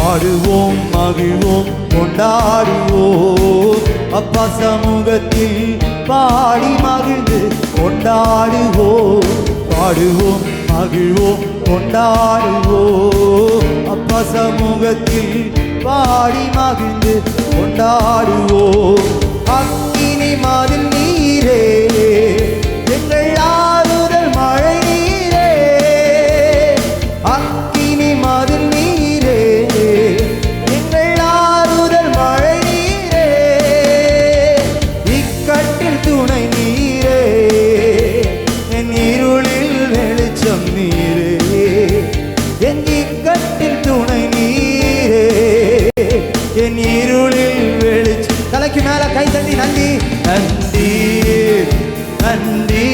பாடுவோம் மகிழ்வோம் கொண்டாடுவோம் அப்பா சமூகத்தில் பாடி மகிழ்ந்து கொண்டாடுவோம் பாடுவோம் மகிழ்வோம் கொண்டாடுவோம் அப்பா சமூகத்தில் பாடி மகிழ்ந்து கொண்டாடுவோம் அக்கினி மதில் நீரே எங்கள் ஆறுதல் மழை நீரே அக்கினி மதில் நீரே எங்கள் ஆறுதல் மழை நீரே இக்கட்டில் துணை நீரே என் இருளில் வெளிச்சம் நீரே என் இக்கட்டில் துணை நீரே என் இருளில் வெளிச்சம் தலைக்கு மேல கை தட்டி நன்றி நன்றி நன்றி